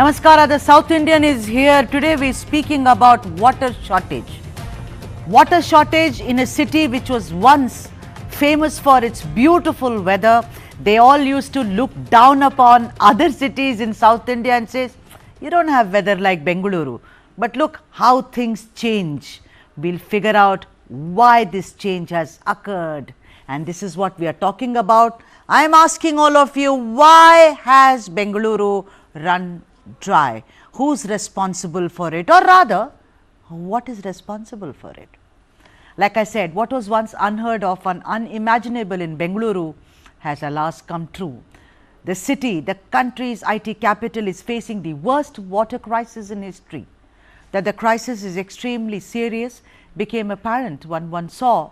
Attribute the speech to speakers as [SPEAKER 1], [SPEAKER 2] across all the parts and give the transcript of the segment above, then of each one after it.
[SPEAKER 1] Namaskara, the South Indian is here. Today we are speaking about water shortage. Water shortage in a city which was once famous for its beautiful weather. They all used to look down upon other cities in South India and say, you don't have weather like Bengaluru. But look how things change. We'll figure out why this change has occurred. And this is what we are talking about. I am asking all of you, why has Bengaluru run dry? Who's responsible for it? Or rather, what is responsible for it? Like I said, what was once unheard of and unimaginable in Bengaluru has alas come true. The city, the country's IT capital, is facing the worst water crisis in history. That the crisis is extremely serious became apparent when one saw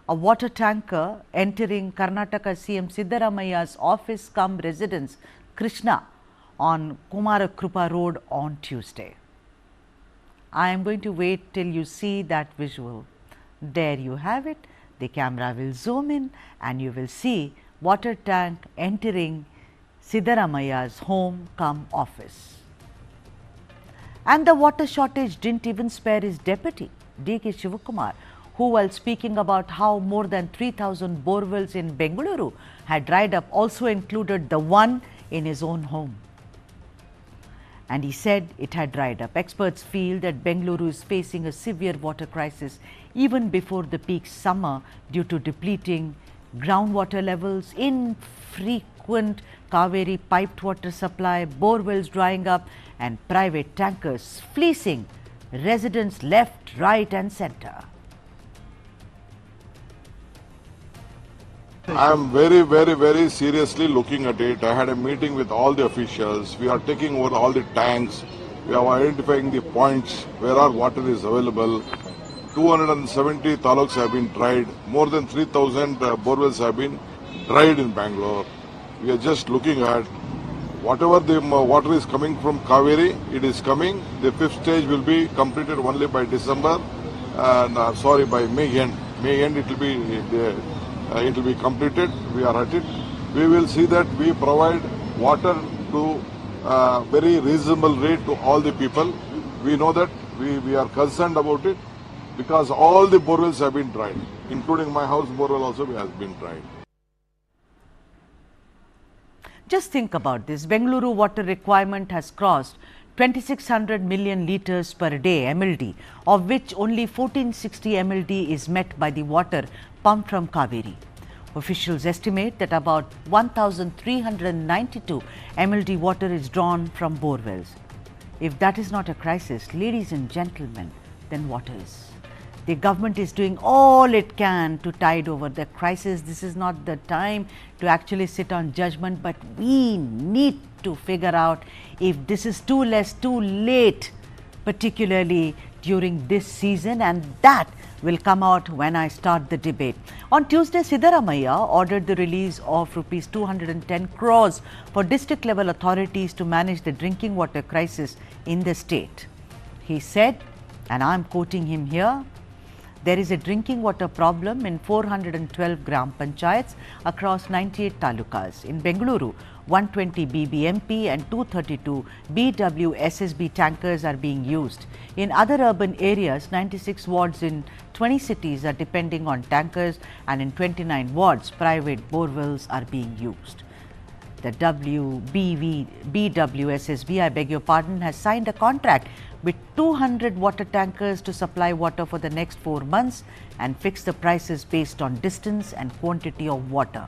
[SPEAKER 1] a water tanker entering Karnataka CM Siddaramaia's office cum residence Krishna on Kumarakrupa Road on Tuesday. I am going to wait till you see that visual. There you have it. The camera will zoom in and you will see water tank entering Siddaramaia's home cum office. And the water shortage didn't even spare his deputy, D.K. Shivakumar, who, while speaking about how more than 3,000 borewells in Bengaluru had dried up, also included the one in his own home. And he said it had dried up. Experts feel that Bengaluru is facing a severe water crisis even before the peak summer due to depleting groundwater levels, infrequent Kaveri piped water supply, borewells drying up, and private tankers fleecing residents left, right, and centre.
[SPEAKER 2] I am very seriously looking at it. I had a meeting with all the officials. We are taking over all the tanks. We are identifying the points where our water is available. 270 taluks have been tried. More than 3,000 borewells have been dried in Bangalore. We are just looking at whatever the water is coming from Kaveri, it is coming. The fifth stage will be completed only by December, and by May end. May end it will be completed. We are at it. We will see that we provide water to very reasonable rate to all the people. We know that we are concerned about it because all the borewells have been dried, including my house borewell also has been dried.
[SPEAKER 1] Just think about this. Bengaluru water requirement has crossed 2,600 million litres per day MLD, of which only 1,460 MLD is met by the water pumped from Kaveri. Officials estimate that about 1,392 MLD water is drawn from borewells. If that is not a crisis, ladies and gentlemen, then what is? The government is doing all it can to tide over the crisis. This is not the time to actually sit on judgment, but we need to figure out if this is too late, particularly during this season, and that will come out when I start the debate. On Tuesday, Siddaramaiah ordered the release of Rs 210 crores for district level authorities to manage the drinking water crisis in the state. He said, and I am quoting him here, there is a drinking water problem in 412 gram panchayats across 98 talukas. In Bengaluru, 120 BBMP and 232 BWSSB tankers are being used. In other urban areas, 96 wards in 20 cities are depending on tankers, and in 29 wards, private borewells are being used. The BWSSB, I beg your pardon, has signed a contract with 200 water tankers to supply water for the next 4 months and fix the prices based on distance and quantity of water.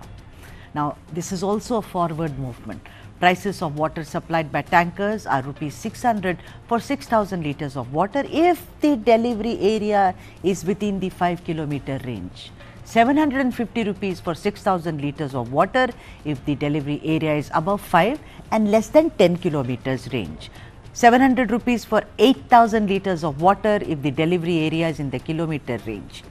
[SPEAKER 1] Now, this is also a forward movement. Prices of water supplied by tankers are Rs 600 for 6,000 litres of water if the delivery area is within the 5-kilometre range. 750 rupees for 6,000 litres of water if the delivery area is above 5 and less than 10 kilometres range. 700 rupees for 8,000 litres of water if the delivery area is in the kilometre range.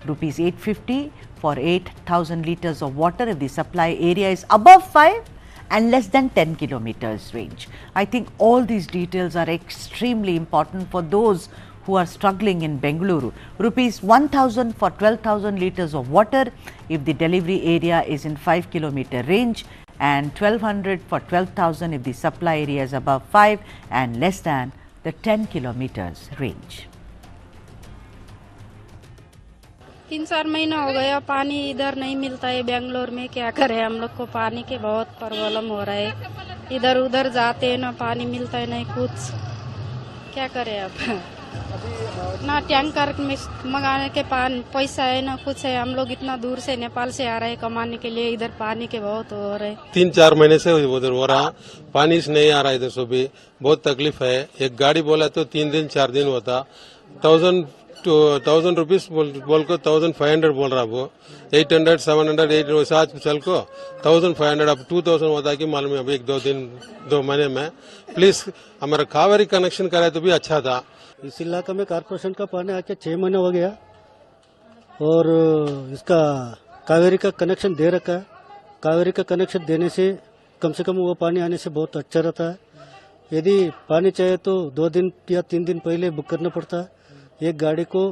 [SPEAKER 1] Rupees 850 for 8,000 litres of water if the supply area is above 5 and less than 10 kilometres range. I think all these details are extremely important for those who are struggling in Bengaluru. Rupees 1,000 for 12,000 litres of water if the delivery area is in 5-kilometre range, and 1200 for 12,000 if the supply area is above 5 and less than the 10 kilometers range.
[SPEAKER 3] 3-4 महीना हो गया पानी इधर नहीं मिलता है बेंगलोर में। क्या करें, हम लोग को पानी के बहुत प्रॉब्लम हो रहा है। इधर उधर जाते हैं ना, पानी मिलता है नहीं कुछ। क्या करें अब, ना टैंकर में मंगाने के पैसा है ना कुछ है। हम लोग इतना दूर से नेपाल से आ रहे हैं कमाने के लिए, इधर पानी के बहुत हो रहे।
[SPEAKER 4] 3-4 महीने से उधर हो रहा, पानी से नहीं आ रहा इधर से भी बहुत तकलीफ है। एक गाड़ी बोला तो 3 दिन 4 दिन होता। 1000 रुपीज बोल को 1500 बोल रहा वो। 800 700 800 आज चल को 1500 अब 2000 होता है कि मालूम है। अभी 2 महीने में प्लीज हमारा कावेरी कनेक्शन कराए तो भी अच्छा था।
[SPEAKER 5] इस इलाका में कारपोरेशन का पानी आके 6 महीने हो गया और इसका कावेरी का कनेक्शन दे रखा है। कावेरी का कनेक्शन देने से कम वो पानी आने से बहुत अच्छा रहता है। यदि पानी चाहिए तो 2 दिन या 3 दिन पहले बुक करना पड़ता है। एक गाड़ी को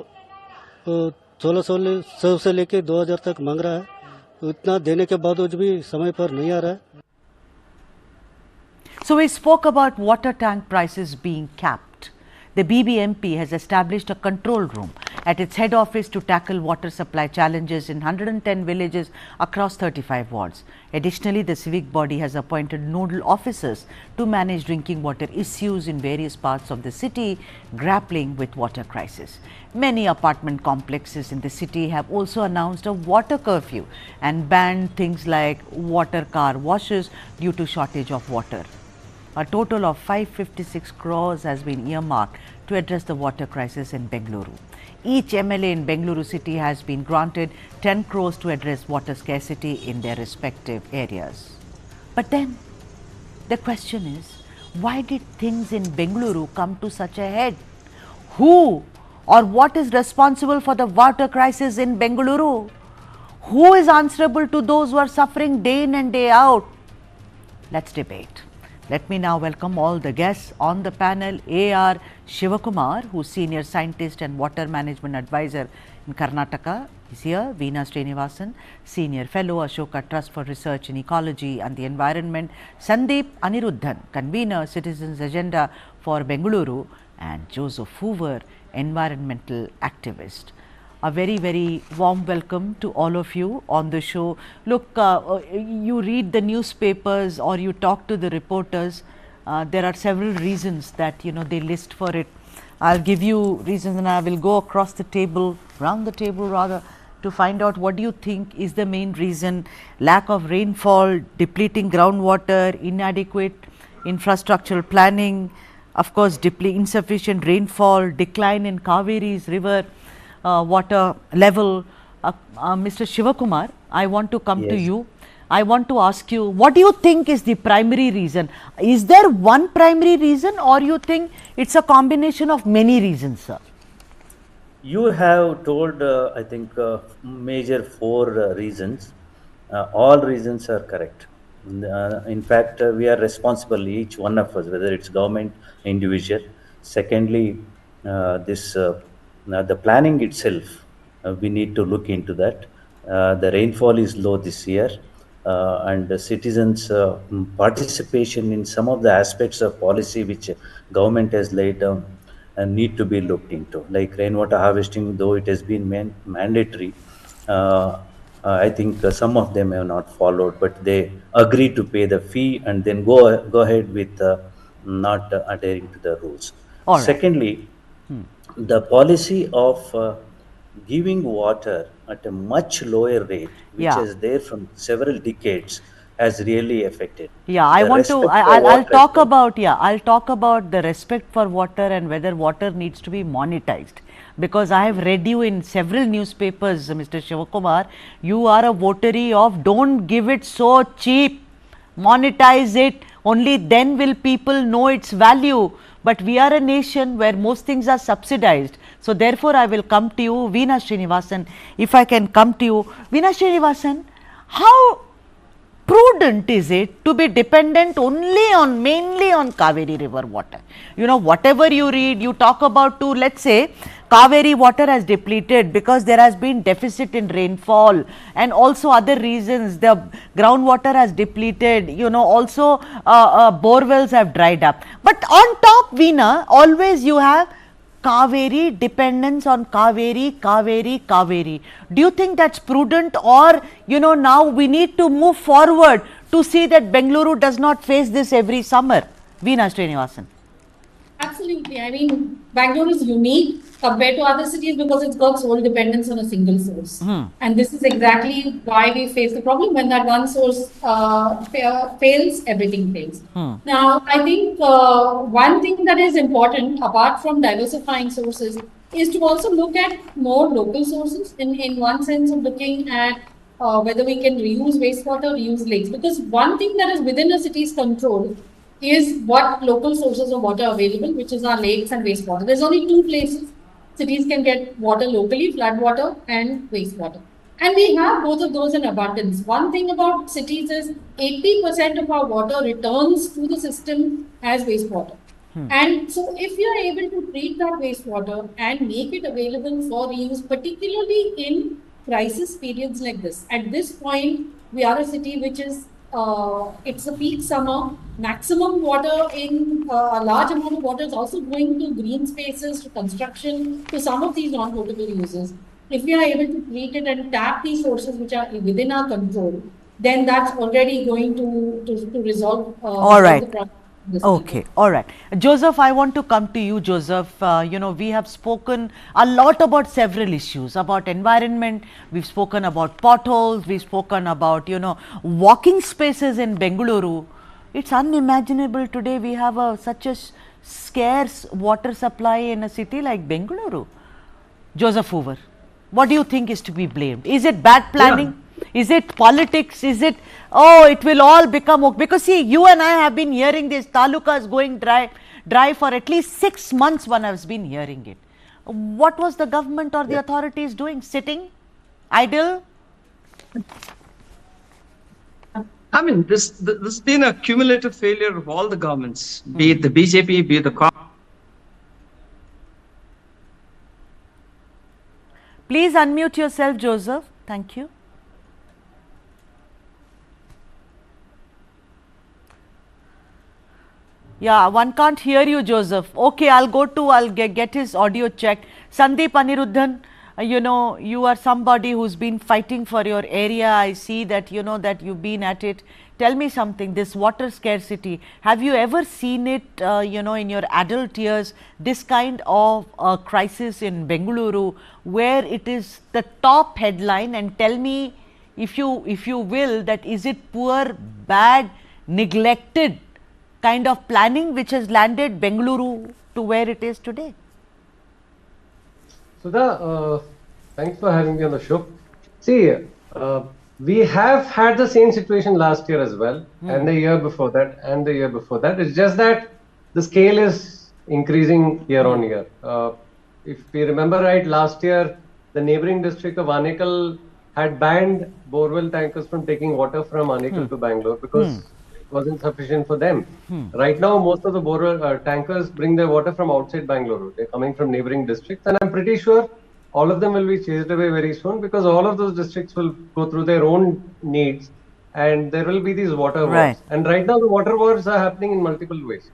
[SPEAKER 5] 1600 से लेके 2000 तक मांग रहा है। इतना देने के बावजूद भी समय पर नहीं आ रहा है।
[SPEAKER 1] So we spoke about water tank prices being capped. The BBMP has established a control room at its head office to tackle water supply challenges in 110 villages across 35 wards. Additionally, the civic body has appointed nodal officers to manage drinking water issues in various parts of the city grappling with water crisis. Many apartment complexes in the city have also announced a water curfew and banned things like water car washes due to shortage of water. A total of 556 crores has been earmarked to address the water crisis in Bengaluru. Each MLA in Bengaluru city has been granted 10 crores to address water scarcity in their respective areas. But then the question is, why did things in Bengaluru come to such a head? Who or what is responsible for the water crisis in Bengaluru? Who is answerable to those who are suffering day in and day out? Let's debate. Let me now welcome all the guests on the panel. A.R. Shivakumar, who is Senior Scientist and Water Management Advisor in Karnataka, is here. Veena Srinivasan, Senior Fellow, Ashoka Trust for Research in Ecology and the Environment. Sandeep Aniruddhan, Convener, Citizens Agenda for Bengaluru. And Joseph Hoover, Environmental Activist. A very, very warm welcome to all of you on the show. Look, you read the newspapers or you talk to the reporters. There are several reasons that they list for it. I'll give you reasons and I will go across the table, round the table rather, to find out what do you think is the main reason. Lack of rainfall, depleting groundwater, inadequate infrastructural planning, of course insufficient rainfall, decline in Kaveri's river water level. Mr. Shivakumar, I want to come to you. I want to ask you, what do you think is the primary reason? Is there one primary reason or you think it's a combination of many reasons, sir?
[SPEAKER 6] You have told, I think, major 4 reasons. All reasons are correct. In fact, we are responsible, each one of us, whether it's government, individual. Secondly, the planning itself, we need to look into that. The rainfall is low this year, and the citizens' participation in some of the aspects of policy which government has laid down need to be looked into, like rainwater harvesting. Though it has been mandatory, I think some of them have not followed, but they agree to pay the fee and then go ahead with not adhering to the rules.
[SPEAKER 1] All right.
[SPEAKER 6] Secondly, the policy of giving water at a much lower rate, which is there from several decades, has really affected.
[SPEAKER 1] Yeah, I'll talk about the respect for water and whether water needs to be monetized. Because I have read you in several newspapers, Mr. Shivakumar, you are a votary of don't give it so cheap, monetize it, only then will people know its value. But we are a nation where most things are subsidized. So therefore, I will come to you, Veena Srinivasan, if I can come to you. Veena Srinivasan, how prudent is it to be dependent mainly on Kaveri river water? Whatever you read, you talk about let's say, Kaveri water has depleted because there has been deficit in rainfall and also other reasons. The groundwater has depleted, also bore wells have dried up. But on top, Veena, always you have Kaveri, dependence on Kaveri. Do you think that's prudent, or now we need to move forward to see that Bengaluru does not face this every summer? Veena Srinivasan.
[SPEAKER 7] Absolutely. I mean, Bangalore is unique compared to other cities because it's got sole dependence on a single source. And this is exactly why we face the problem. When that one source fails, everything fails. Now, I think one thing that is important, apart from diversifying sources, is to also look at more local sources in one sense of looking at whether we can reuse wastewater, reuse lakes. Because one thing that is within a city's control is what local sources of water are available, which is our lakes and wastewater. There's only two places cities can get water locally, flood water and wastewater. And we have both of those in abundance. One thing about cities is 80% of our water returns to the system as wastewater. And so if you are able to treat that wastewater and make it available for reuse, particularly in crisis periods like this. At this point, we are a city which is it's a peak summer, maximum water in a large amount of water is also going to green spaces, to construction, to some of these non-potable uses. If we are able to treat it and tap these sources which are within our control, then that's already going to resolve
[SPEAKER 1] all right.
[SPEAKER 7] the problem.
[SPEAKER 1] Okay, all right. Joseph, I want to come to you, Joseph. We have spoken a lot about several issues, about environment. We've spoken about potholes. We've spoken about, walking spaces in Bengaluru. It's unimaginable today we have such a scarce water supply in a city like Bengaluru. Joseph Hoover, what do you think is to be blamed? Is it bad planning? Yeah. Is it politics? Is it, it will all become okay? Because see, you and I have been hearing this, talukas going dry for at least 6 months one has been hearing it. What was the government or the authorities doing? Sitting? Idle?
[SPEAKER 8] I mean, this has been a cumulative failure of all the governments, be it the BJP, be it the Congress.
[SPEAKER 1] Please unmute yourself, Joseph. Thank you. Yeah, one can't hear you, Joseph. Okay, I'll get his audio checked. Sandeep Aniruddhan, you are somebody who's been fighting for your area. I see that, that you've been at it. Tell me something, this water scarcity, have you ever seen it, in your adult years, this kind of crisis in Bengaluru, where it is the top headline? And tell me, if you will, that is it poor, bad, neglected kind of planning which has landed Bengaluru to where it is today?
[SPEAKER 9] Sudha, thanks for having me on the show. See, we have had the same situation last year as well, and the year before that, and the year before that. It's just that the scale is increasing year on year. If we remember right, last year, the neighboring district of Anekal had banned borewell tankers from taking water from Anekal to Bangalore because it wasn't sufficient for them. Right now, most of the borewell tankers bring their water from outside Bangalore. They're coming from neighboring districts, and I'm pretty sure all of them will be chased away very soon because all of those districts will go through their own needs, and there will be these water wars. And right now, the water wars are happening in multiple ways.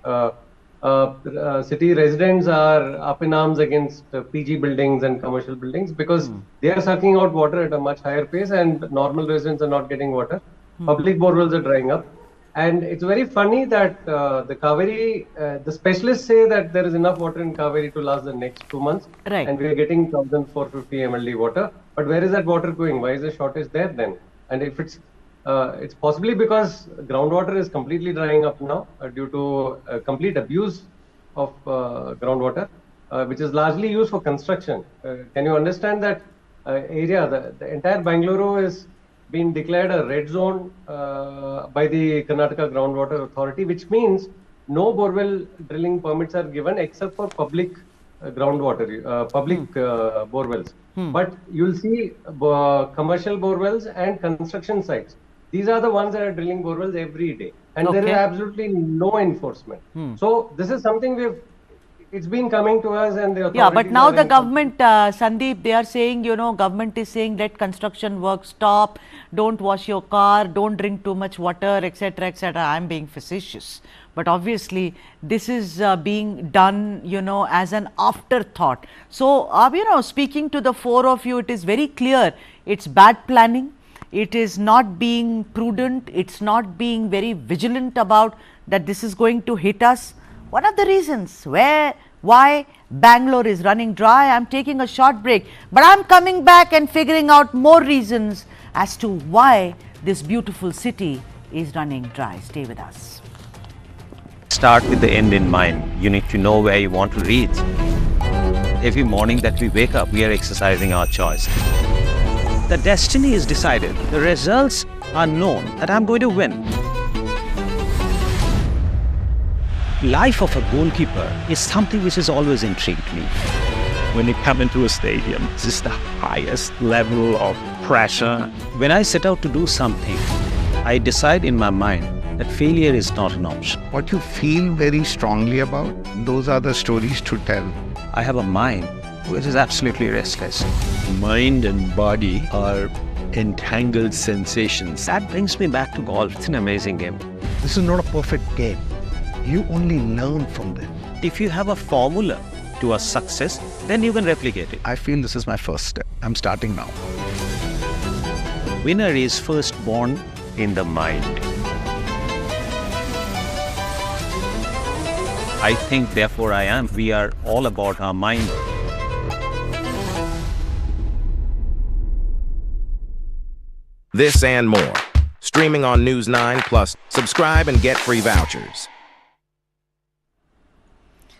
[SPEAKER 9] City residents are up in arms against PG buildings and commercial buildings because they are sucking out water at a much higher pace, and normal residents are not getting water. Public borewells are drying up. And it's very funny that the Kaveri, the specialists say that there is enough water in Kaveri to last the next 2 months. Right. And we are getting 1,450 MLD water. But where is that water going? Why is the shortage there then? And if it's possibly because groundwater is completely drying up now due to complete abuse of groundwater, which is largely used for construction. Can you understand that area? The entire Bengaluru is been declared a red zone by the Karnataka Groundwater Authority, which means no borewell drilling permits are given except for public groundwater, public borewells. But you'll see commercial borewells and construction sites. These are the ones that are drilling borewells every day, and there is absolutely no enforcement. So this is something it's been coming to us, and the authorities
[SPEAKER 1] Yeah, but now
[SPEAKER 9] are
[SPEAKER 1] the
[SPEAKER 9] in-
[SPEAKER 1] government, Sandeep, they are saying, government is saying let construction work stop, don't wash your car, don't drink too much water, etc., etc. I'm being facetious. But obviously, this is being done, as an afterthought. So, speaking to the four of you, it is very clear it's bad planning. It is not being prudent. It's not being very vigilant about that this is going to hit us. What are the reasons? Why Bangalore is running dry? I'm taking a short break, but I'm coming back and figuring out more reasons as to why this beautiful city is running dry. Stay with us.
[SPEAKER 10] Start with the end in mind. You need to know where you want to reach. Every morning that we wake up, we are exercising our choice. The destiny is decided. The results are known that I'm going to win. Life of a goalkeeper is something which has always intrigued me.
[SPEAKER 11] When you come into a stadium, this is the highest level of pressure.
[SPEAKER 10] When I set out to do something, I decide in my mind that failure is not an option.
[SPEAKER 12] What you feel very strongly about, those are the stories to tell.
[SPEAKER 10] I have a mind which is absolutely restless.
[SPEAKER 11] Mind and body are entangled sensations.
[SPEAKER 10] That brings me back to golf. It's an amazing game.
[SPEAKER 12] This is not a perfect game. You only learn from them.
[SPEAKER 10] If you have a formula to a success, then you can replicate it.
[SPEAKER 12] I feel this is my first step. I'm starting now.
[SPEAKER 10] Winner is first born in the mind. I think, therefore I am. We are all about our mind.
[SPEAKER 13] This and more. Streaming on News9, plus subscribe and get free vouchers.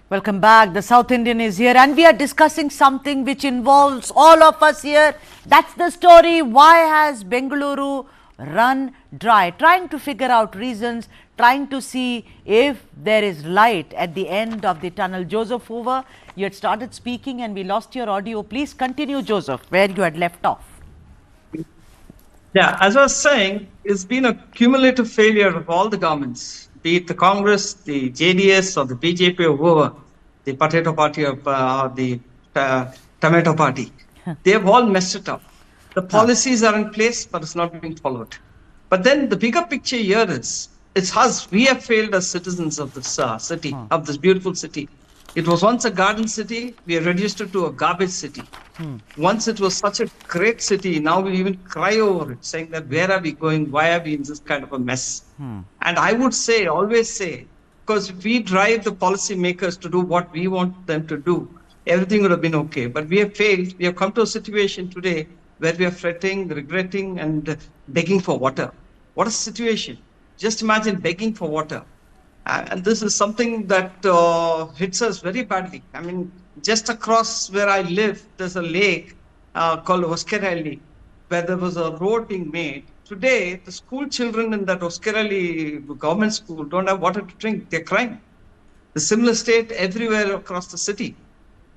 [SPEAKER 1] Welcome back. The South Indian is here and we are discussing something which involves all of us here. That's the story. Why has Bengaluru run dry? Trying to figure out reasons, trying to see if there is light at the end of the tunnel. Joseph Hoover, you had started speaking and we lost your audio. Please continue, Joseph, where you had left off.
[SPEAKER 8] Yeah, as I was saying, it's been a cumulative failure of all the governments, be it the Congress, the JDS, or the BJP, or whoever, the potato party or the tomato party. They have all messed it up. The policies are in place, but it's not being followed. But then the bigger picture here is, it's us. We have failed as citizens of this city, of this beautiful city. It was once a garden city. We have reduced it to a garbage city. Once it was such a great city. Now we even cry over it, saying that where are we going? Why are we in this kind of a mess? And I would say, always say, because if we drive the policy makers to do what we want them to do, everything would have been okay. But we have failed. We have come to a situation today where we are fretting, regretting, and begging for water. What a situation. Just imagine begging for water. And this is something that hits us very badly. I mean, just across where I live, there's a lake called Oskerali, where there was a road being made. Today, the school children in that Oskerali government school don't have water to drink. They're crying. The similar state everywhere across the city.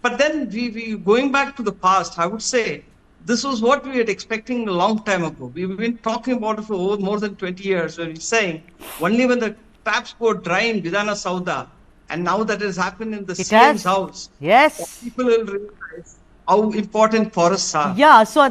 [SPEAKER 8] But then we going back to the past, I would say, this was what we were expecting a long time ago. We've been talking about it for over more than 20 years, where we're saying, only when the taps go dry in Vidhana Sauda, and now that has happened in the CM's house,
[SPEAKER 1] yes,
[SPEAKER 8] people will realize how important forests are.
[SPEAKER 1] Yeah, so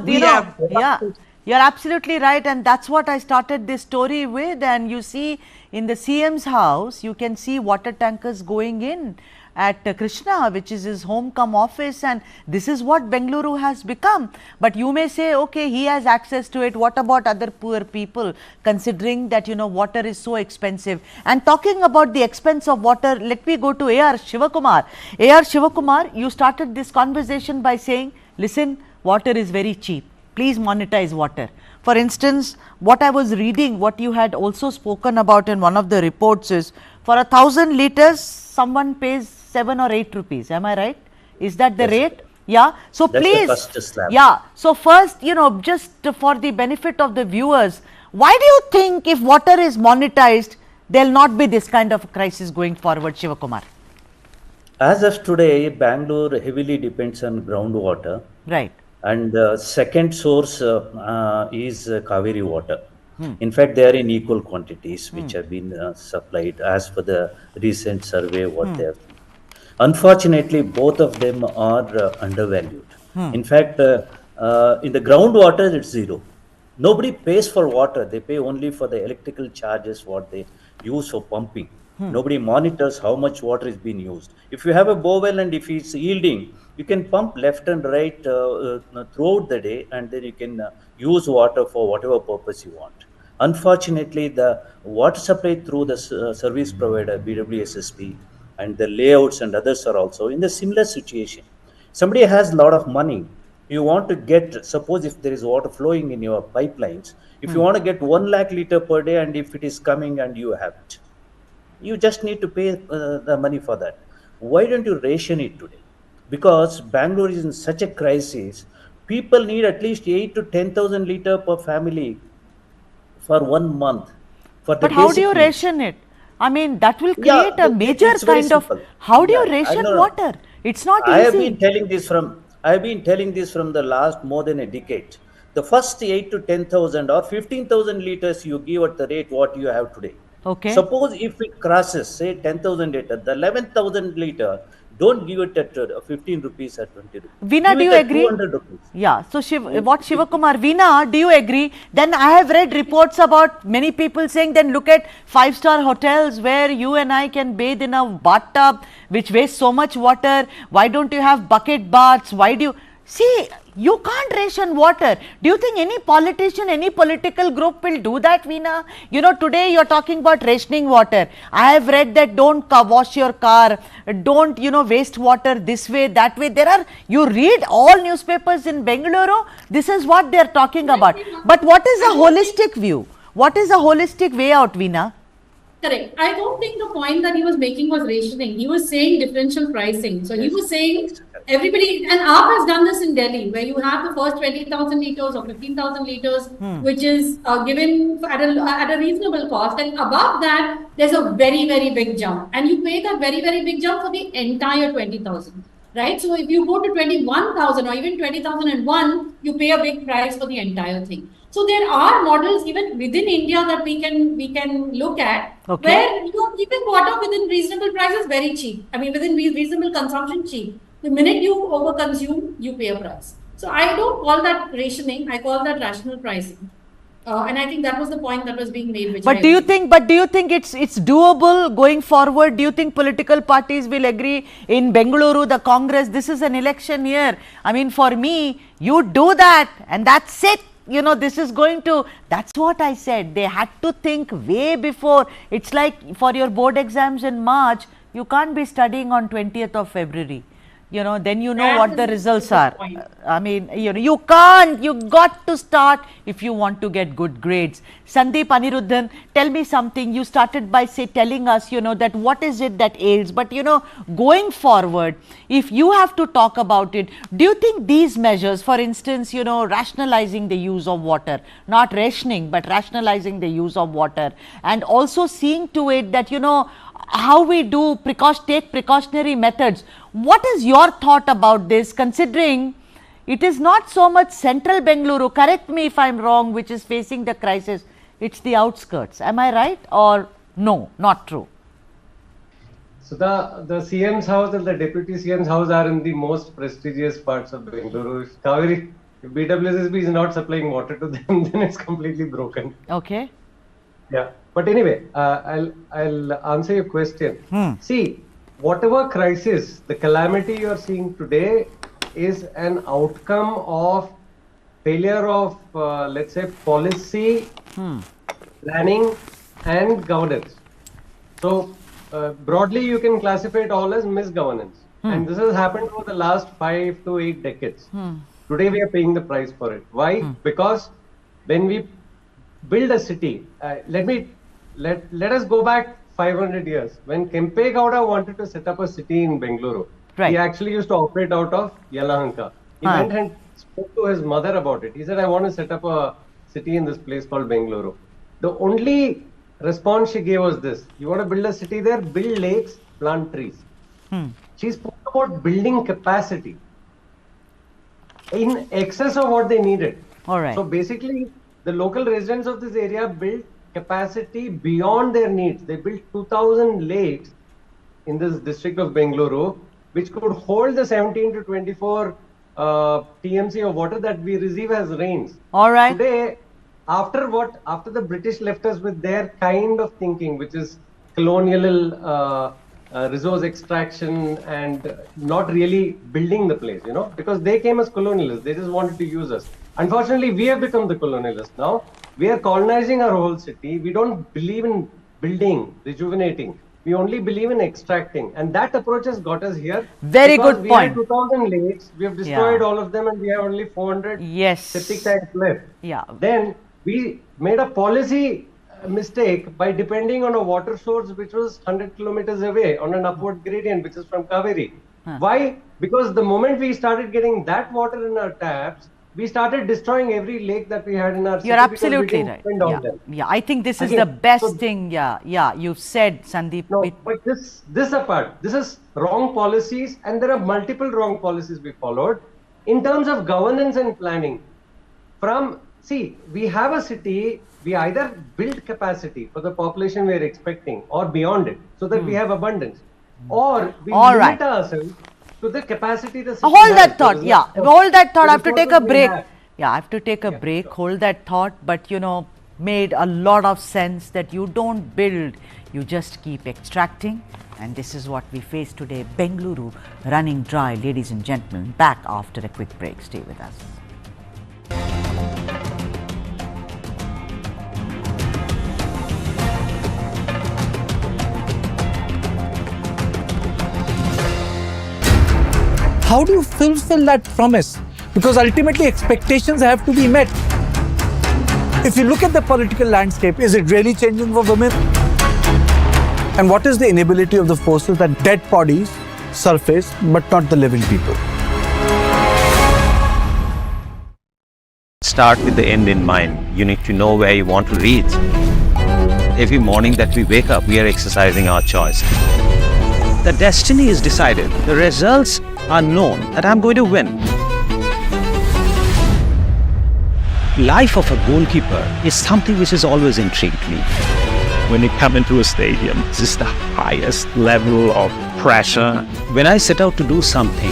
[SPEAKER 1] you're absolutely right, and that's what I started this story with. And you see, in the CM's house, you can see water tankers going in at Krishna, which is his home-come office, and this is what Bengaluru has become. But you may say, okay, he has access to it. What about other poor people, considering that, water is so expensive? And talking about the expense of water, let me go to A.R. Shivakumar. A.R. Shivakumar, you started this conversation by saying, listen, water is very cheap. Please monetize water. For instance, what I was reading, what you had also spoken about in one of the reports is, for 1,000 liters, someone pays 7 or 8 rupees. Am I right? Is that the rate? Yeah. So
[SPEAKER 6] that's
[SPEAKER 1] please,
[SPEAKER 6] the first slab.
[SPEAKER 1] Yeah. So first, just for the benefit of the viewers, why do you think if water is monetized, there'll not be this kind of crisis going forward, Shivakumar?
[SPEAKER 6] As of today, Bangalore heavily depends on groundwater.
[SPEAKER 1] Right.
[SPEAKER 6] And the second source is Kaveri water. In fact, they are in equal quantities, which have been supplied as per the recent survey what they have. Unfortunately, both of them are undervalued. In fact, in the groundwater, it's zero. Nobody pays for water. They pay only for the electrical charges, what they use for pumping. Nobody monitors how much water is being used. If you have a bowel and if it's yielding, you can pump left and right throughout the day, and then you can use water for whatever purpose you want. Unfortunately, the water supply through the service provider, BWSSP, and the layouts and others are also in the similar situation. Somebody has a lot of money. You want to get, suppose if there is water flowing in your pipelines, if you want to get 1 lakh liter per day, and if it is coming and you have it, you just need to pay the money for that. Why don't you ration it today? Because Bangalore is in such a crisis. People need at least 8 to 10,000 liter per family for 1 month. For the
[SPEAKER 1] But how do
[SPEAKER 6] basic
[SPEAKER 1] you
[SPEAKER 6] needs.
[SPEAKER 1] ration it? I mean, that will create a major
[SPEAKER 6] it's very
[SPEAKER 1] kind of.
[SPEAKER 6] simple.
[SPEAKER 1] How do you
[SPEAKER 6] Yeah, I
[SPEAKER 1] ration
[SPEAKER 6] know.
[SPEAKER 1] water? It's not
[SPEAKER 6] I have
[SPEAKER 1] easy.
[SPEAKER 6] been telling this from the last more than a decade. The first 8 to 10,000 or 15,000 liters you give at the rate what you have today.
[SPEAKER 1] Okay.
[SPEAKER 6] Suppose if it crosses, say 10,000 liter, the 11,000 liter, don't give it at 15 rupees or 20 rupees.
[SPEAKER 1] Veena,
[SPEAKER 6] Give
[SPEAKER 1] do
[SPEAKER 6] it
[SPEAKER 1] you
[SPEAKER 6] at
[SPEAKER 1] agree?
[SPEAKER 6] 200 rupees.
[SPEAKER 1] Yeah. So, what Shivakumar, Veena, do you agree? Then I have read reports about many people saying, then look at 5-star hotels where you and I can bathe in a bathtub which wastes so much water. Why don't you have bucket baths? Why do you see? You can't ration water. Do you think any politician, any political group will do that, Veena? You know, today you're talking about rationing water. I have read that don't wash your car, don't, waste water this way, that way. You read all newspapers in Bengaluru, this is what they're talking about. But what is a holistic view? What is a holistic way out, Veena?
[SPEAKER 7] Correct. I don't think the point that he was making was rationing. He was saying differential pricing. So he was saying everybody, and AAP has done this in Delhi, where you have the first 20,000 liters or 15,000 liters, which is given at a reasonable cost. And above that, there's a very, very big jump. And you pay that very, very big jump for the entire 20,000. Right? So if you go to 21,000 or even 20,001, you pay a big price for the entire thing. So there are models even within India that we can look at, where even water within reasonable price is very cheap. I mean, within reasonable consumption, cheap. The minute you overconsume, you pay a price. So I don't call that rationing. I call that rational pricing. And I think that was the point that was being made.
[SPEAKER 1] But do you think it's doable going forward? Do you think political parties will agree in Bengaluru, the Congress? This is an election year. I mean, for me, you do that and that's it. This is going to, that's what I said. They had to think way before. It's like for your board exams in March, you can't be studying on 20th of February. Then you know what the results are. I mean, you can't, you got to start if you want to get good grades. Sandeep Aniruddhan, tell me something. You started by telling us, that what is it that ails. But, going forward, if you have to talk about it, do you think these measures, for instance, rationalizing the use of water, not rationing, but rationalizing the use of water, and also seeing to it that, how we do take precautionary methods. What is your thought about this, considering it is not so much central Bengaluru, correct me if I'm wrong, which is facing the crisis, it's the outskirts. Am I right or no, not true?
[SPEAKER 9] So the CM's house and the deputy CM's house are in the most prestigious parts of Bengaluru. If BWSSB is not supplying water to them, then it's completely broken.
[SPEAKER 1] Okay.
[SPEAKER 9] Yeah. But anyway, I'll answer your question. See, whatever crisis, the calamity you are seeing today is an outcome of failure of, let's say, policy, planning and governance. So, broadly, you can classify it all as misgovernance. And this has happened over the last 5 to 8 decades. Today, we are paying the price for it. Why? Because when we build a city, let us go back 500 years. When Kempe Gowda wanted to set up a city in Bengaluru, he actually used to operate out of Yelahanka. He went and spoke to his mother about it. He said, I want to set up a city in this place called Bengaluru. The only response she gave was this: you want to build a city there, build lakes, plant trees. She spoke about building capacity in excess of what they needed.
[SPEAKER 1] All right.
[SPEAKER 9] So basically, the local residents of this area built capacity beyond their needs. They built 2,000 lakes in this district of Bengaluru, which could hold the 17 to 24 TMC of water that we receive as rains.
[SPEAKER 1] All right.
[SPEAKER 9] Today, after the British left us with their kind of thinking, which is colonial resource extraction and not really building the place, because they came as colonialists. They just wanted to use us. Unfortunately, we have become the colonialists now. We are colonizing our whole city. We don't believe in building, rejuvenating. We only believe in extracting. And that approach has got us here.
[SPEAKER 1] Very good point.
[SPEAKER 9] We had 2,000 lakes. We have destroyed all of them and we have only 400 septic tanks left.
[SPEAKER 1] Yeah.
[SPEAKER 9] Then we made a policy mistake by depending on a water source which was 100 kilometers away on an upward gradient, which is from Kaveri. Why? Because the moment we started getting that water in our taps, we started destroying every lake that we had in our city.
[SPEAKER 1] You're absolutely right. Yeah, I think this is the best thing. You've said, Sandeep.
[SPEAKER 9] No, but this apart, this is wrong policies, and there are multiple wrong policies we followed in terms of governance and planning. We have a city, we either build capacity for the population we are expecting or beyond it, so that we have abundance, or we limit ourselves to the capacity the city
[SPEAKER 1] Hold
[SPEAKER 9] has.
[SPEAKER 1] that thought. Hold that thought. I have to take a break. I have to take a break. Hold that thought. But made a lot of sense that you don't build, you just keep extracting. And this is what we face today. Bengaluru running dry, ladies and gentlemen. Back after a quick break. Stay with us.
[SPEAKER 14] How do you fulfill that promise? Because ultimately expectations have to be met. If you look at the political landscape, is it really changing for women? And what is the inability of the forces that dead bodies surface but not the living people?
[SPEAKER 10] Start with the end in mind. You need to know where you want to reach. Every morning that we wake up, we are exercising our choice. The destiny is decided. The results are known that I'm going to win. Life of a goalkeeper is something which has always intrigued me.
[SPEAKER 11] When you come into a stadium, this is the highest level of pressure.
[SPEAKER 10] When I set out to do something,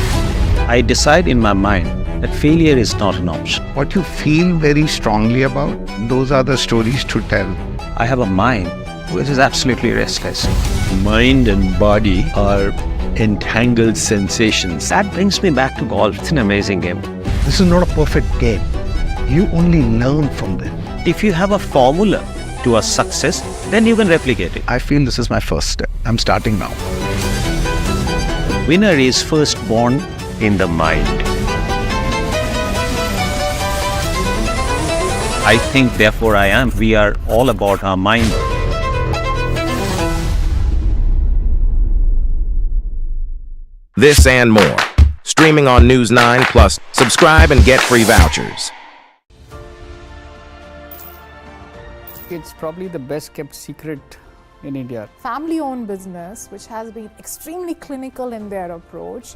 [SPEAKER 10] I decide in my mind that failure is not an option.
[SPEAKER 12] What you feel very strongly about, those are the stories to tell.
[SPEAKER 10] I have a mind which is absolutely restless.
[SPEAKER 15] Mind and body are entangled sensations.
[SPEAKER 10] That brings me back to golf. It's an amazing game.
[SPEAKER 12] This is not a perfect game. You only learn from them.
[SPEAKER 10] If you have a formula to a success, then you can replicate it.
[SPEAKER 12] I feel this is my first step. I'm starting now.
[SPEAKER 10] Winner is first born in the mind. I think, therefore I am. We are all about our mind.
[SPEAKER 13] This and more. Streaming on News9 Plus. Subscribe and get free vouchers.
[SPEAKER 16] It's probably the best kept secret in India.
[SPEAKER 17] Family-owned business, which has been extremely clinical in their approach.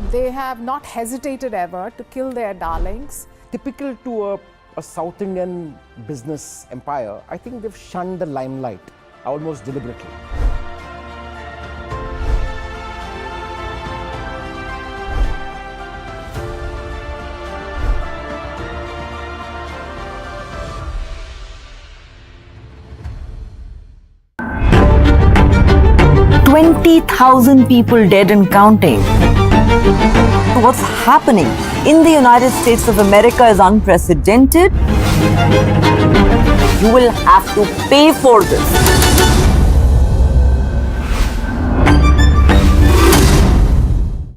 [SPEAKER 17] They have not hesitated ever to kill their darlings.
[SPEAKER 18] Typical to a South Indian business empire, I think they've shunned the limelight almost deliberately.
[SPEAKER 19] $20,000 people dead and counting. What's happening in the United States of America is unprecedented. You will have to pay for this.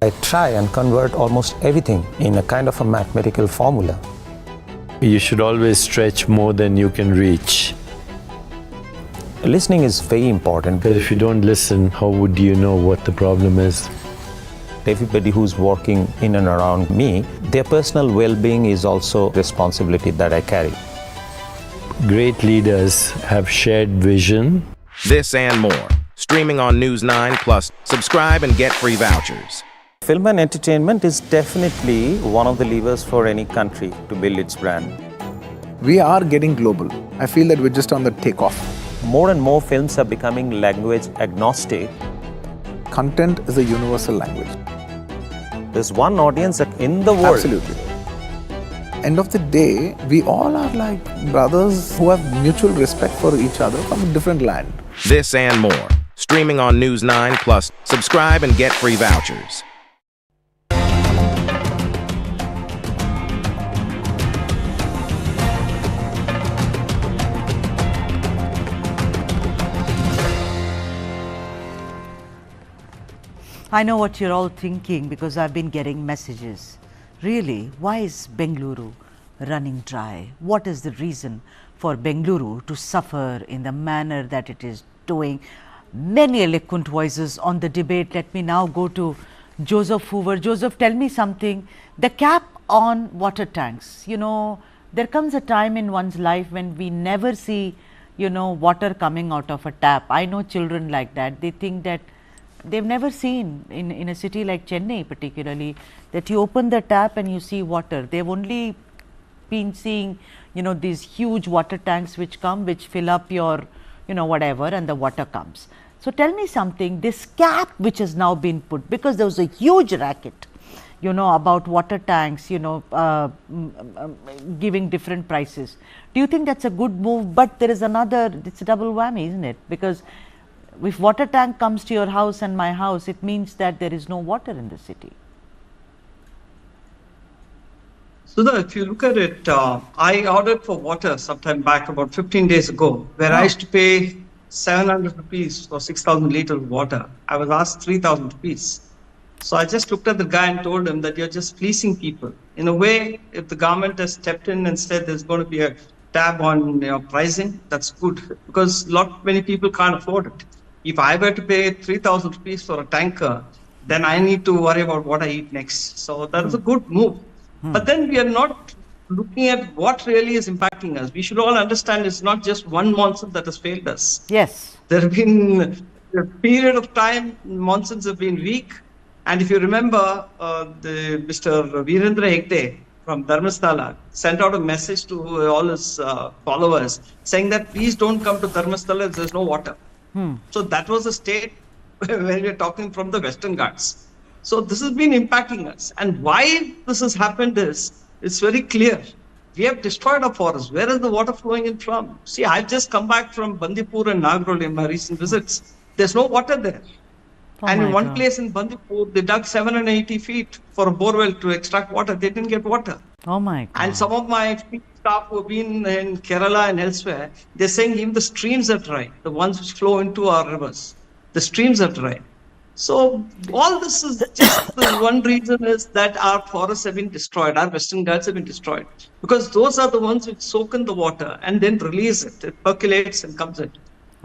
[SPEAKER 20] I try and convert almost everything in a kind of a mathematical formula.
[SPEAKER 15] You should always stretch more than you can reach.
[SPEAKER 20] Listening is very important.
[SPEAKER 15] Because if you don't listen, how would you know what the problem is?
[SPEAKER 20] Everybody who's working in and around me, their personal well-being is also a responsibility that I carry.
[SPEAKER 15] Great leaders have shared vision.
[SPEAKER 13] This and more. Streaming on News9 Plus. Subscribe and get free vouchers.
[SPEAKER 20] Film and entertainment is definitely one of the levers for any country to build its brand.
[SPEAKER 12] We are getting global. I feel that we're just on the takeoff.
[SPEAKER 20] More and more films are becoming language agnostic.
[SPEAKER 21] content is a universal language.
[SPEAKER 20] There's one audience in the world.
[SPEAKER 21] Absolutely. End of the day, we all are like brothers who have mutual respect for each other from a different land.
[SPEAKER 13] This and more. Streaming on News9 Plus. Subscribe and get free vouchers.
[SPEAKER 1] I know what you're all thinking because I've been getting messages. Really, why is Bengaluru running dry? What is the reason for Bengaluru to suffer in the manner that it is doing? Many eloquent voices on the debate. Let me now go to Joseph Hoover. Joseph, tell me something. The cap on water tanks, you know, there comes a time in one's life when we never see, you know, water coming out of a tap. I know children like that. They think that they've never seen in a city like Chennai particularly that you open the tap and you see water. They've only been seeing, you know, these huge water tanks which come, which fill up your, you know, whatever, and the water comes. So tell me something, this cap which has now been put, because there was a huge racket, you know, about water tanks, you know, giving different prices. Do you think that's a good move? But there is another, it's a double whammy, isn't it? Because if water tank comes to your house and my house, it means that there is no water in the city.
[SPEAKER 8] Sudha, if you look at it, I ordered for water sometime back about 15 days ago, where I used to pay 700 rupees for 6,000 liters of water. I was asked 3,000 rupees. So I just looked at the guy and told him that you're just fleecing people. In a way, if the government has stepped in and said there's going to be a tab on pricing, that's good, because many people can't afford it. If I were to pay 3,000 rupees for a tanker, then I need to worry about what I eat next. So that is a good move. But then we are not looking at what really is impacting us. We should all understand it's not just one monsoon that has failed us.
[SPEAKER 1] Yes.
[SPEAKER 8] There have been a period of time, monsoons have been weak. And if you remember, Mr. Virendra Hegde from Dharmasthala sent out a message to all his followers saying that please don't come to Dharmasthala if there's no water. So that was the state when we are talking from the Western Ghats. So this has been impacting us. And why this has happened is, it's very clear. We have destroyed our forests. Where is the water flowing in from? See, I've just come back from Bandipur and Nagrol in my recent visits. There's no water there. And in one place in Bandipur, they dug 780 feet for a borewell to extract water. They didn't get water.
[SPEAKER 1] Oh my God.
[SPEAKER 8] And some of my staff who have been in Kerala and elsewhere, they're saying even the streams are dry, the ones which flow into our rivers. The streams are dry. So all this is just the one reason is that our forests have been destroyed, our Western Ghats have been destroyed. Because those are the ones which soak in the water and then release it. It percolates and comes in.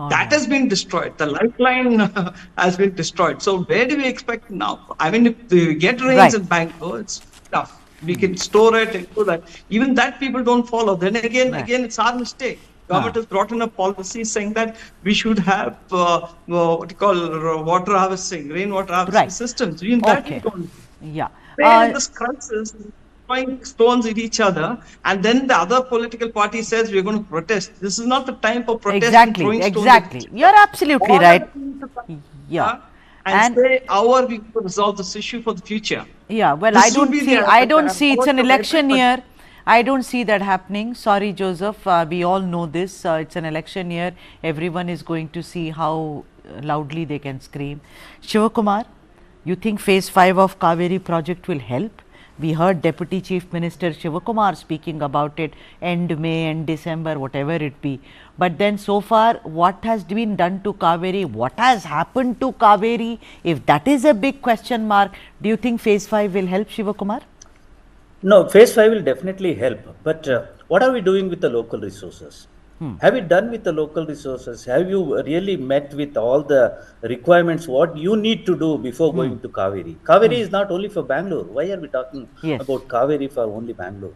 [SPEAKER 8] That has been destroyed. The lifeline has been destroyed. So where do we expect now? I mean, if we get rains in Bangalore, it's tough. We can store it and do that. Even that people don't follow. Then again, it's our mistake. Government has brought in a policy saying that we should have what you call water harvesting, rainwater harvesting systems. Even that we don't.
[SPEAKER 1] Yeah.
[SPEAKER 8] In this crisis, throwing stones at each other, and then the other political party says we're going to protest. This is not the time for protest.
[SPEAKER 1] Exactly. You're absolutely right. Yeah.
[SPEAKER 8] And say how are we going to resolve this issue for the future?
[SPEAKER 1] Yeah. Well, I don't see. It's an election year. I don't see that happening. Sorry, Joseph. We all know this. It's an election year. Everyone is going to see how loudly they can scream. Shivakumar, you think phase 5 of Kaveri project will help? We heard Deputy Chief Minister Shivakumar speaking about it end May, end December, whatever it be. But then so far, what has been done to Kaveri? What has happened to Kaveri? If that is a big question mark, do you think phase 5 will help, Shivakumar?
[SPEAKER 6] No, phase 5 will definitely help. But what are we doing with the local resources? Have you done with the local resources? Have you really met with all the requirements, what you need to do before going to Kaveri? Kaveri is not only for Bangalore. Why are we talking about Kaveri for only Bangalore?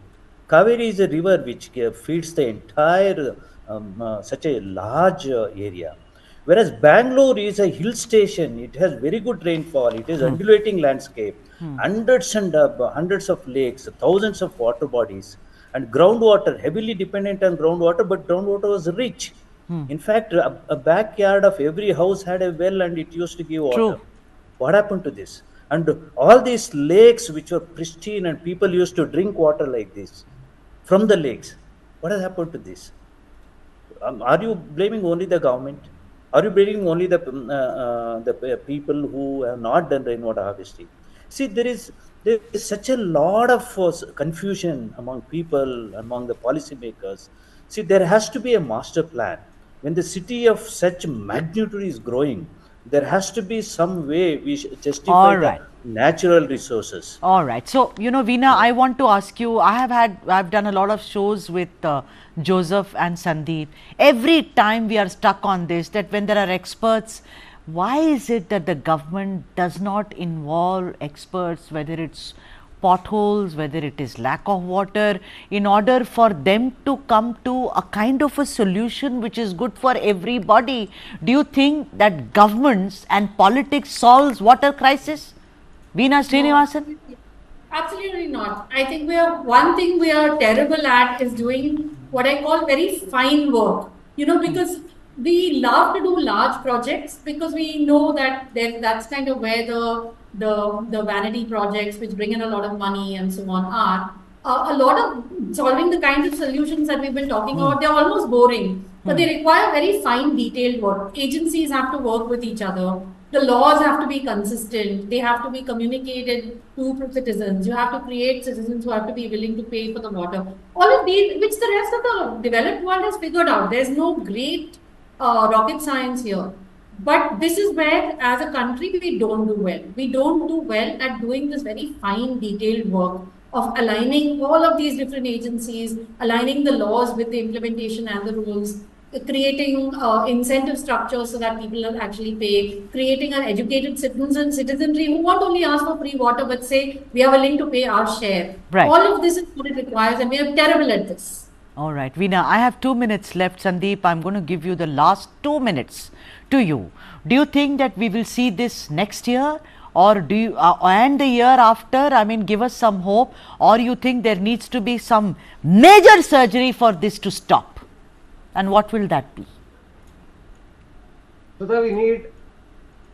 [SPEAKER 6] Kaveri is a river which feeds the entire, such a large area. Whereas Bangalore is a hill station, it has very good rainfall, it is undulating landscape, hundreds and hundreds of lakes, thousands of water bodies. And groundwater, heavily dependent on groundwater, but groundwater was rich. In fact, a backyard of every house had a well and it used to give water. What happened to this? And all these lakes which were pristine and people used to drink water like this from the lakes, what has happened to this? Are you blaming only the government? Are you blaming only the people who have not done rainwater harvesting? See, there is such a lot of confusion among people, among the policymakers. See, there has to be a master plan. When the city of such magnitude is growing, there has to be some way we justify the natural resources.
[SPEAKER 1] All right. So, you know, Veena, I want to ask you, I've done a lot of shows with Joseph and Sandeep. Every time we are stuck on this, that when there are experts, why is it that the government does not involve experts, whether it's potholes, whether it is lack of water, in order for them to come to a kind of a solution which is good for everybody? Do you think that governments and politics solves water crisis? Veena Srinivasan?
[SPEAKER 7] Absolutely not. I think one thing we are terrible at is doing what I call very fine work, because we love to do large projects because we know that that's kind of where the vanity projects which bring in a lot of money and so on are. A lot of solving the kinds of solutions that we've been talking about, they're almost boring, but they require very fine detailed work. Agencies have to work with each other. The laws have to be consistent. They have to be communicated to citizens. You have to create citizens who have to be willing to pay for the water. All of these, which the rest of the developed world has figured out. There's no great rocket science here. But this is where, as a country, we don't do well. We don't do well at doing this very fine, detailed work of aligning all of these different agencies, aligning the laws with the implementation and the rules, creating incentive structures so that people will actually pay, creating an educated citizenry who won't only ask for free water but say we are willing to pay our share.
[SPEAKER 1] Right.
[SPEAKER 7] All of this is what it requires, and we are terrible at this.
[SPEAKER 1] All right, Veena, I have 2 minutes left. Sandeep, I'm going to give you the last 2 minutes to you. Do you think that we will see this next year, or do you and the year after? I mean, give us some hope, or you think there needs to be some major surgery for this to stop? And what will that be?
[SPEAKER 9] So that we need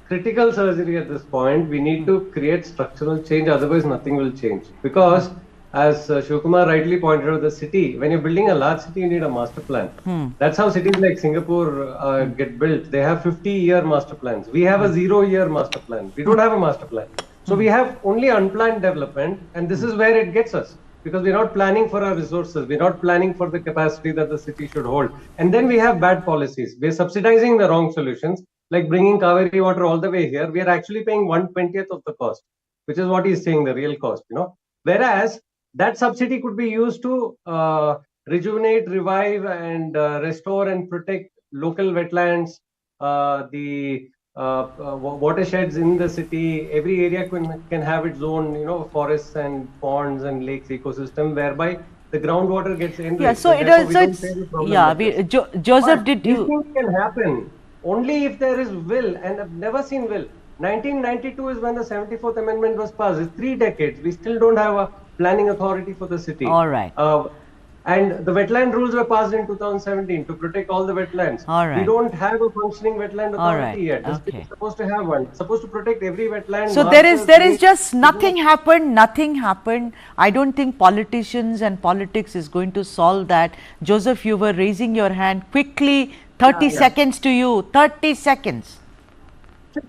[SPEAKER 9] critical surgery at this point. We need to create structural change, otherwise nothing will change. Because as Shivkumar rightly pointed out, the city, when you're building a large city, you need a master plan. That's how cities like Singapore get built. They have 50-year master plans. We have a 0-year master plan. We don't have a master plan. So we have only unplanned development, and this is where it gets us. Because we're not planning for our resources, we're not planning for the capacity that the city should hold. And then we have bad policies. We're subsidizing the wrong solutions, like bringing Kaveri water all the way here. We are actually paying 1/20th of the cost, which is what he's saying, the real cost, Whereas that subsidy could be used to rejuvenate, revive, and restore and protect local wetlands, the watersheds in the city. Every area can have its own, forests and ponds and lakes ecosystem, whereby the groundwater gets enriched.
[SPEAKER 1] Yeah, so Joseph, did you?
[SPEAKER 9] These things can happen only if there is will, and I've never seen will. 1992 is when the 74th Amendment was passed. It's 3 decades. We still don't have a planning authority for the city.
[SPEAKER 1] All right.
[SPEAKER 9] And the wetland rules were passed in 2017 to protect all the wetlands.
[SPEAKER 1] All right.
[SPEAKER 9] We don't have a functioning wetland authority yet. The city is supposed to have one. It's supposed to protect every wetland.
[SPEAKER 1] So there is just nothing happened. I don't think politicians and politics is going to solve that. Joseph, you were raising your hand quickly. 30 seconds to you. 30 seconds.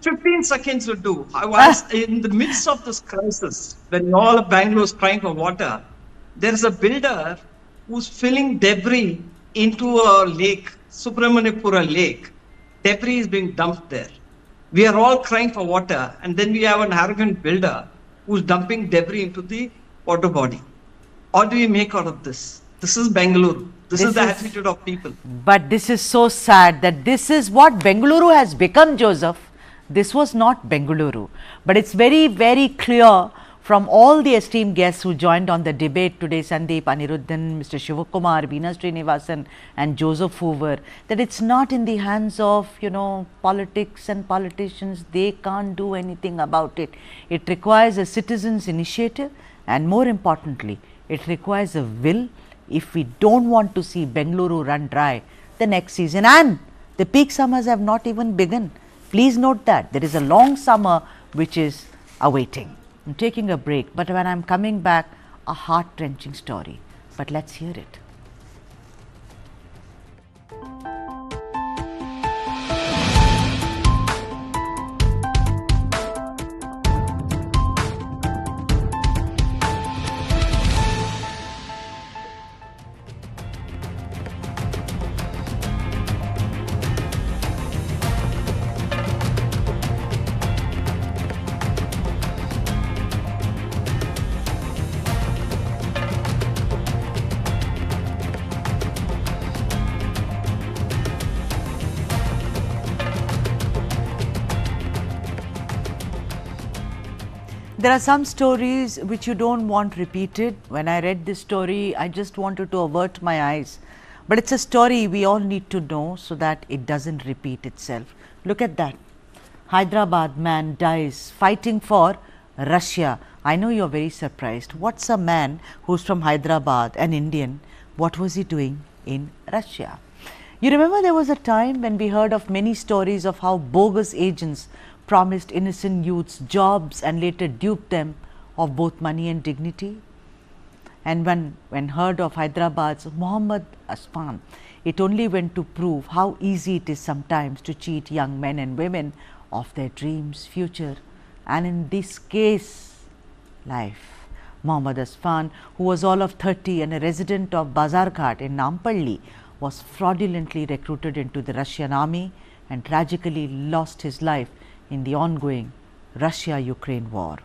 [SPEAKER 8] 15 seconds will do. I was in the midst of this crisis, when all of Bangalore is crying for water. There is a builder who's filling debris into a lake, Subramaniapura lake. Debris is being dumped there. We are all crying for water, and then we have an arrogant builder who's dumping debris into the water body. What do we make out of this? This is Bengaluru. This is the attitude of people.
[SPEAKER 1] But this is so sad that this is what Bengaluru has become, Joseph. This was not Bengaluru. But it's very, very clear from all the esteemed guests who joined on the debate today, Sandeep, Aniruddhan, Mr. Shivakumar, Veena Srinivasan and Joseph Hoover, that it's not in the hands of, politics and politicians. They can't do anything about it. It requires a citizen's initiative, and more importantly, it requires a will if we don't want to see Bengaluru run dry the next season. And the peak summers have not even begun. Please note that there is a long summer which is awaiting. I'm taking a break, but when I'm coming back, a heart-wrenching story. But let's hear it. There are some stories which you don't want repeated. When I read this story, I just wanted to avert my eyes. But it's a story we all need to know so that it doesn't repeat itself. Look at that. Hyderabad man dies fighting for Russia. I know you're very surprised. What's a man who's from Hyderabad, an Indian, what was he doing in Russia? You remember there was a time when we heard of many stories of how bogus agents promised innocent youths jobs and later duped them of both money and dignity. And when heard of Hyderabad's Mohammad Asfan, it only went to prove how easy it is sometimes to cheat young men and women of their dreams, future, and in this case, life. Mohammad Asfan, who was all of 30 and a resident of Bazarghat in Nampalli, was fraudulently recruited into the Russian army and tragically lost his life in the ongoing Russia-Ukraine war.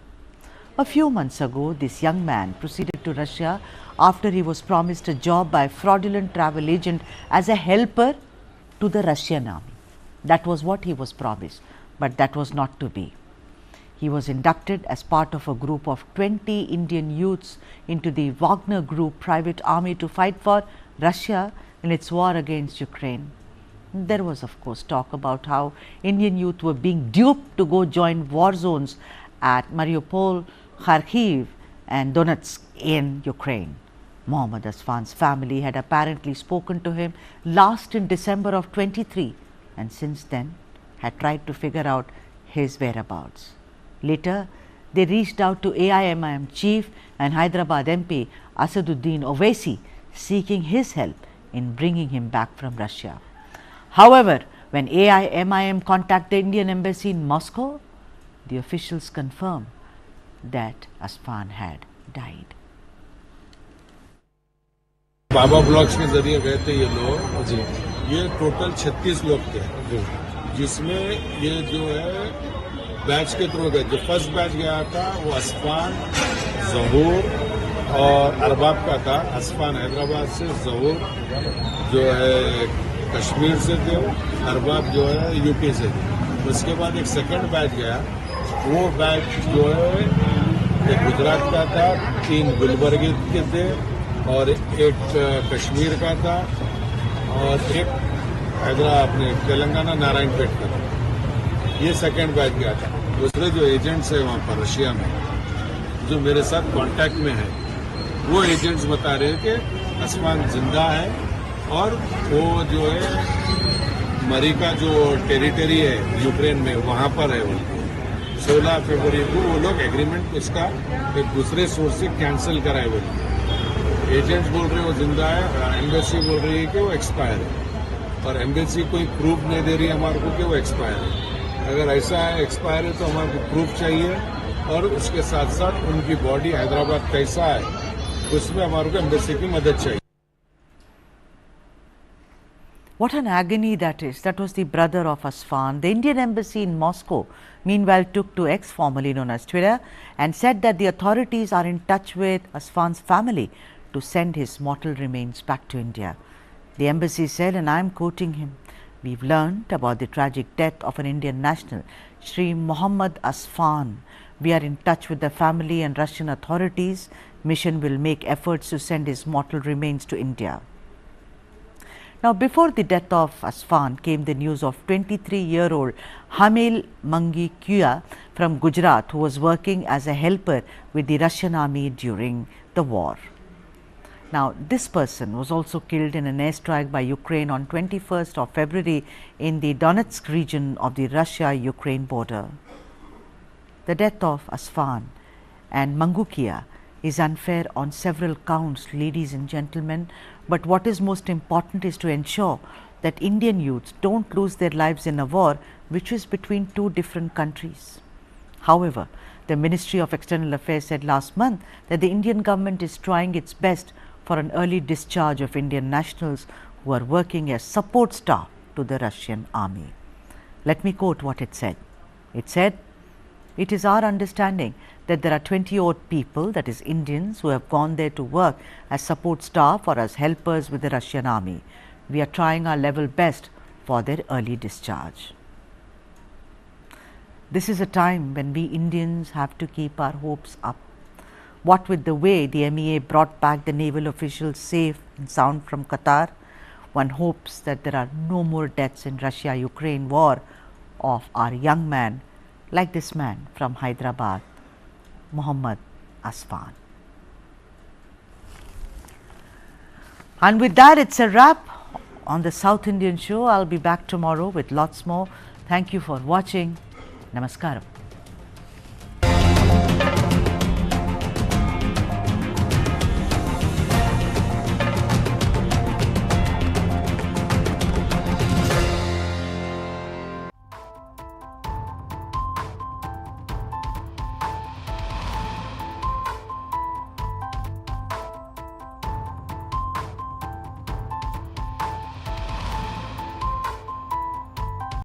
[SPEAKER 1] A few months ago, this young man proceeded to Russia after he was promised a job by a fraudulent travel agent as a helper to the Russian army. That was what he was promised, but that was not to be. He was inducted as part of a group of 20 Indian youths into the Wagner Group private army to fight for Russia in its war against Ukraine. There was of course talk about how Indian youth were being duped to go join war zones at Mariupol, Kharkiv and Donetsk in Ukraine. Mohammad Asfan's family had apparently spoken to him last in December of 23 and since then had tried to figure out his whereabouts. Later, they reached out to AIMIM chief and Hyderabad MP Asaduddin Owaisi seeking his help in bringing him back from Russia. However, when AIMIM contacted the Indian embassy in Moscow, the officials confirmed that Asfan had died.
[SPEAKER 4] Baba blocks के जरिए गए थे ये लोग जी। ये total 36 लोग थे जिसमें ये जो है बैच के थ्रू गए। जो फर्स्ट बैच गया था वो असफान, जहूर और अरबाब का था। असफान हैदराबाद से, जहूर जो है कश्मीर से थे, अरबाब जो है यूपी से थे। उसके बाद एक सेकंड बैच गया, वो बैच जो है एक गुजरात का था, 3 गुलबर्ग के थे और एक कश्मीर का था और एक हैदराबाद अपने तेलंगाना नारायणपेट का था। ये सेकंड बैच गया था। दूसरे जो एजेंट्स है वहाँ पर रशिया में जो मेरे साथ कांटेक्ट में है, वो एजेंट्स बता रहे हैं कि असमान जिंदा है और वो जो है मरी का जो टेरिटरी है यूक्रेन में वहाँ पर है। वो 16 फरवरी को वो लोग एग्रीमेंट उसका एक दूसरे सोर्स से कैंसिल कराए। वो एजेंट्स बोल रहे हैं वो जिंदा है, एम्बेसी बोल रही है कि वो एक्सपायर है और एम्बेसी कोई प्रूफ नहीं दे रही है हमारे को कि वो एक्सपायर है। अगर ऐसा है एक्सपायर है तो हमारे को प्रूफ चाहिए और उसके साथ साथ उनकी बॉडी हैदराबाद कैसा है उसमें हमारे को एम्बेसी की मदद चाहिए।
[SPEAKER 1] What an agony that is. That was the brother of Asfan. The Indian embassy in Moscow meanwhile took to X, formerly known as Twitter, and said that the authorities are in touch with Asfan's family to send his mortal remains back to India. The embassy said, and I am quoting him, "We've learned about the tragic death of an Indian national, Shri Mohammad Asfan. We are in touch with the family and Russian authorities. Mission will make efforts to send his mortal remains to India." Now, before the death of Asfan came the news of 23-year-old Hamil Mangi Kuya from Gujarat, who was working as a helper with the Russian army during the war. Now, this person was also killed in an airstrike by Ukraine on 21st of February in the Donetsk region of the Russia-Ukraine border. The death of Asfan and Mangukia is unfair on several counts, ladies and gentlemen, but what is most important is to ensure that Indian youths don't lose their lives in a war which is between two different countries. However, the Ministry of External Affairs said last month that the Indian government is trying its best for an early discharge of Indian nationals who are working as support staff to the Russian army. Let me quote what it said. It said, "It is our understanding that there are 20-odd people, that is Indians, who have gone there to work as support staff or as helpers with the Russian army. We are trying our level best for their early discharge." This is a time when we Indians have to keep our hopes up. What with the way the MEA brought back the naval officials safe and sound from Qatar, one hopes that there are no more deaths in Russia-Ukraine war of our young man like this man from Hyderabad, Muhammad Asfan. And with that, it's a wrap on the South Indian show. I'll be back tomorrow with lots more. Thank you for watching. Namaskaram.